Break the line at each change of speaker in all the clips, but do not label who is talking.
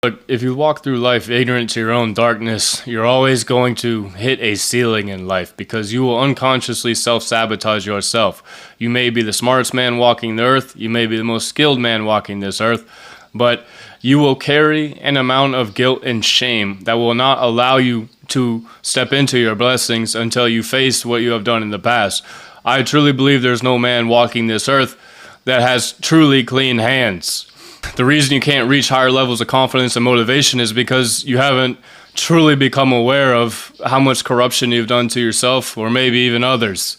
Look, if you walk through life ignorant to your own darkness, you're always going to hit a ceiling in life because you will unconsciously self-sabotage yourself. You may be the smartest man walking the earth, you may be the most skilled man walking this earth, but you will carry an amount of guilt and shame that will not allow you to step into your blessings until you face what you have done in the past. I truly believe there's no man walking this earth that has truly clean hands. The reason you can't reach higher levels of confidence and motivation is because you haven't truly become aware of how much corruption you've done to yourself or maybe even others.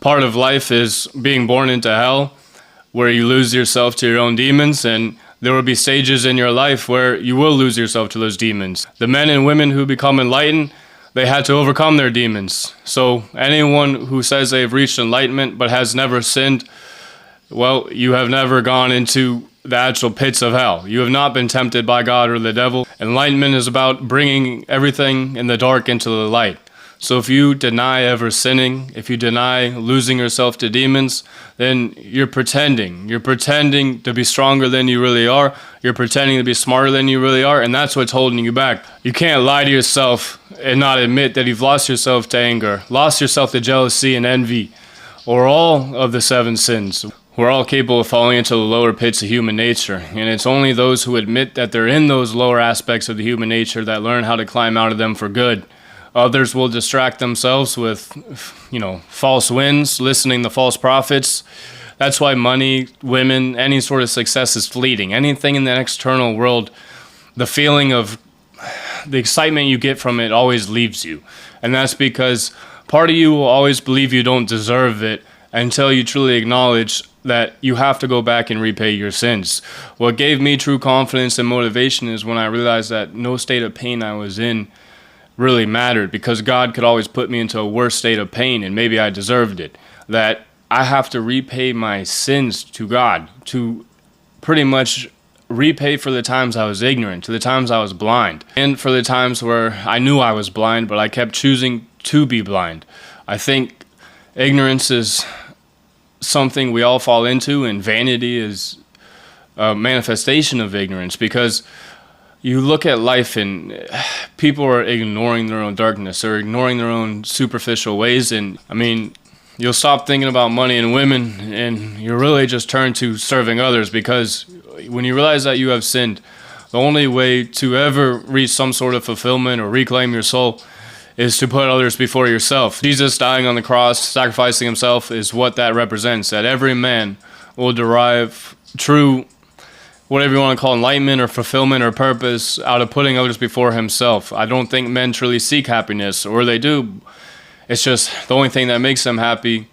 Part of life is being born into hell, where you lose yourself to your own demons, and there will be stages in your life where you will lose yourself to those demons. The men and women who become enlightened, they had to overcome their demons. So anyone who says they've reached enlightenment but has never sinned, well, you have never gone into the actual pits of hell. You have not been tempted by God or the devil. Enlightenment is about bringing everything in the dark into the light. So if you deny ever sinning, if you deny losing yourself to demons, then you're pretending. You're pretending to be stronger than you really are. You're pretending to be smarter than you really are, and that's what's holding you back. You can't lie to yourself and not admit that you've lost yourself to anger, lost yourself to jealousy and envy, or all of the 7 sins. We're all capable of falling into the lower pits of human nature, and it's only those who admit that they're in those lower aspects of the human nature that learn how to climb out of them for good. Others will distract themselves with, false wins, listening to false prophets. That's why money, women, any sort of success is fleeting. Anything in the external world, the feeling of the excitement you get from it always leaves you. And that's because part of you will always believe you don't deserve it until you truly acknowledge that you have to go back and repay your sins. What gave me true confidence and motivation is when I realized that no state of pain I was in really mattered, because God could always put me into a worse state of pain and maybe I deserved it. That I have to repay my sins to God, to pretty much repay for the times I was ignorant, to the times I was blind, and for the times where I knew I was blind, but I kept choosing to be blind. I think ignorance is something we all fall into, and vanity is a manifestation of ignorance, because you look at life and people are ignoring their own darkness or ignoring their own superficial ways. And you'll stop thinking about money and women and you really just turn to serving others, because when you realize that you have sinned, the only way to ever reach some sort of fulfillment or reclaim your soul is to put others before yourself. Jesus dying on the cross, sacrificing himself, is what that represents. That every man will derive true, whatever you want to call enlightenment or fulfillment or purpose, out of putting others before himself. I don't think men truly seek happiness, or they do. It's just the only thing that makes them happy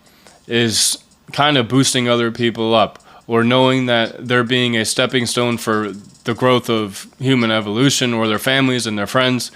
is kind of boosting other people up, or knowing that they're being a stepping stone for the growth of human evolution or their families and their friends.